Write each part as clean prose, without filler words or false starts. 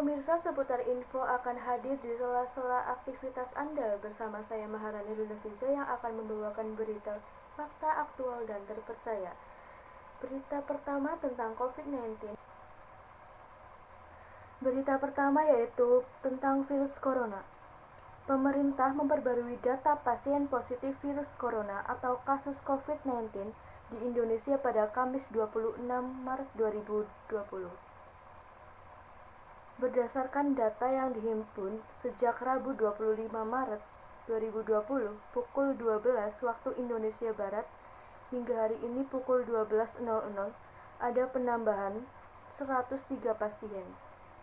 Pemirsa, seputar info akan hadir di sela-sela aktivitas Anda bersama saya Maharani Lunafiza yang akan membawakan berita fakta aktual dan terpercaya. Berita pertama tentang COVID-19. Berita pertama yaitu tentang virus corona. Pemerintah memperbarui data pasien positif virus corona atau kasus COVID-19 di Indonesia pada Kamis 26 Maret 2020. Berdasarkan data yang dihimpun sejak Rabu 25 Maret 2020 pukul 12 waktu Indonesia Barat hingga hari ini pukul 12.00 ada penambahan 103 pasien.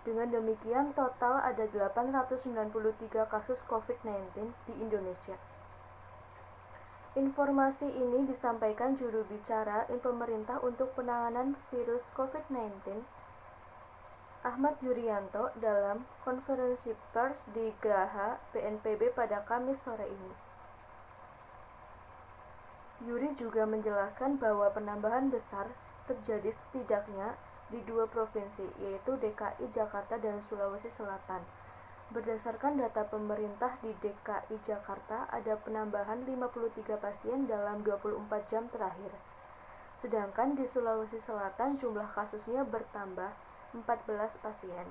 Dengan demikian total ada 893 kasus COVID-19 di Indonesia. Informasi ini disampaikan juru bicara pemerintah untuk penanganan virus COVID-19 Ahmad Yuryanto dalam konferensi pers di Geraha BNPB pada Kamis sore ini. Yuri juga menjelaskan bahwa penambahan besar terjadi setidaknya di 2 provinsi, yaitu DKI Jakarta dan Sulawesi Selatan. Berdasarkan data pemerintah di DKI Jakarta ada penambahan 53 pasien dalam 24 jam terakhir. Sedangkan di Sulawesi Selatan jumlah kasusnya bertambah 14 pasien.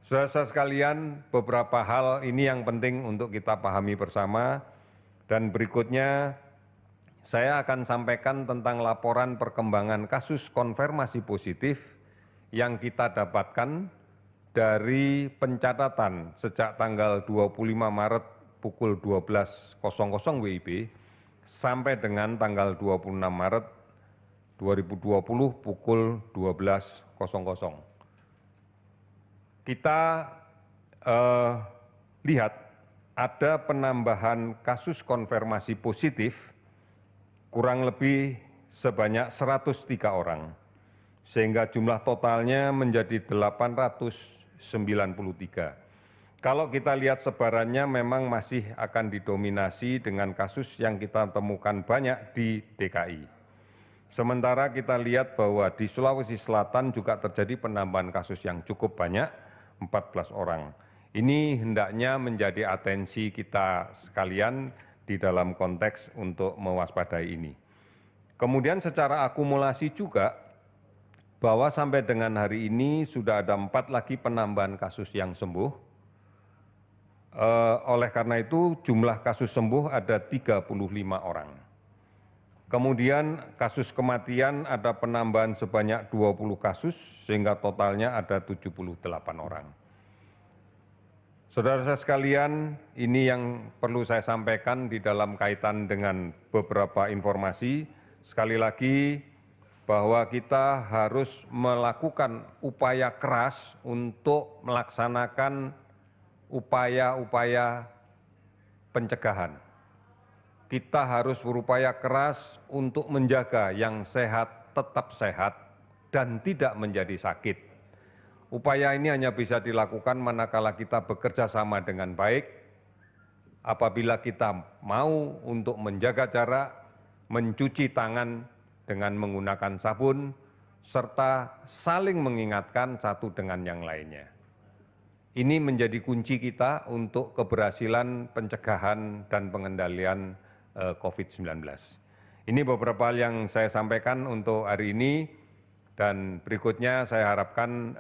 Saudara-saudara sekalian, beberapa hal ini yang penting untuk kita pahami bersama, dan berikutnya saya akan sampaikan tentang laporan perkembangan kasus konfirmasi positif yang kita dapatkan dari pencatatan sejak tanggal 25 Maret pukul 12.00 WIB sampai dengan tanggal 26 Maret 2020 pukul 12.00. Kita lihat ada penambahan kasus konfirmasi positif kurang lebih sebanyak 103 orang, sehingga jumlah totalnya menjadi 893. Kalau kita lihat sebarannya memang masih akan didominasi dengan kasus yang kita temukan banyak di DKI. Sementara kita lihat bahwa di Sulawesi Selatan juga terjadi penambahan kasus yang cukup banyak, 14 orang. Ini hendaknya menjadi atensi kita sekalian di dalam konteks untuk mewaspadai ini. Kemudian secara akumulasi juga, bahwa sampai dengan hari ini sudah ada 4 lagi penambahan kasus yang sembuh. Oleh karena itu jumlah kasus sembuh ada 35 orang. Kemudian kasus kematian ada penambahan sebanyak 20 kasus sehingga totalnya ada 78 orang. Saudara-saudara sekalian, ini yang perlu saya sampaikan di dalam kaitan dengan beberapa informasi. Sekali lagi bahwa kita harus melakukan upaya keras untuk melaksanakan upaya-upaya pencegahan. Kita harus berupaya keras untuk menjaga yang sehat tetap sehat dan tidak menjadi sakit. Upaya ini hanya bisa dilakukan manakala kita bekerja sama dengan baik, apabila kita mau untuk menjaga jarak, mencuci tangan dengan menggunakan sabun, serta saling mengingatkan satu dengan yang lainnya. Ini menjadi kunci kita untuk keberhasilan pencegahan dan pengendalian COVID-19. Ini beberapa hal yang saya sampaikan untuk hari ini, dan berikutnya saya harapkan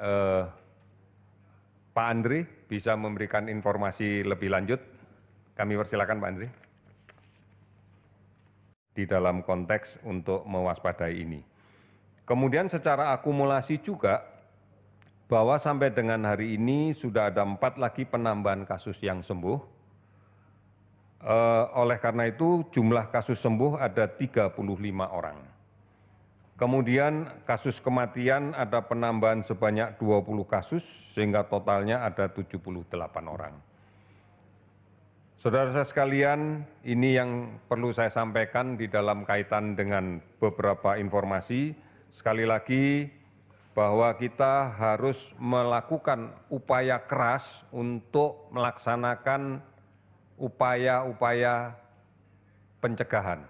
Pak Andri bisa memberikan informasi lebih lanjut. Kami persilakan Pak Andri di dalam konteks untuk mewaspadai ini. Kemudian secara akumulasi juga, bahwa sampai dengan hari ini sudah ada 4 lagi penambahan kasus yang sembuh. Oleh karena itu jumlah kasus sembuh ada 35 orang. Kemudian kasus kematian ada penambahan sebanyak 20 kasus sehingga totalnya ada 78 orang. Saudara-saudara sekalian, ini yang perlu saya sampaikan di dalam kaitan dengan beberapa informasi. Sekali lagi bahwa kita harus melakukan upaya keras untuk melaksanakan upaya-upaya pencegahan.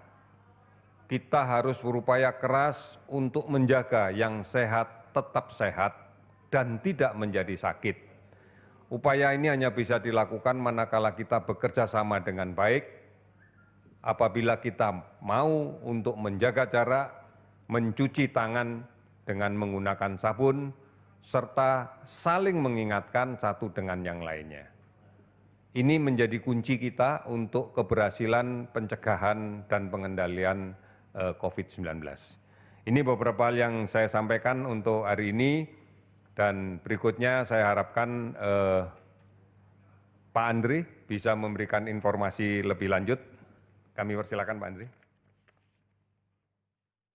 Kita harus berupaya keras untuk menjaga yang sehat tetap sehat dan tidak menjadi sakit. Upaya ini hanya bisa dilakukan manakala kita bekerja sama dengan baik, apabila kita mau untuk menjaga jarak, mencuci tangan dengan menggunakan sabun, serta saling mengingatkan satu dengan yang lainnya. Ini menjadi kunci kita untuk keberhasilan pencegahan dan pengendalian COVID-19. Ini beberapa hal yang saya sampaikan untuk hari ini, dan berikutnya saya harapkan Pak Andri bisa memberikan informasi lebih lanjut. Kami persilakan Pak Andri.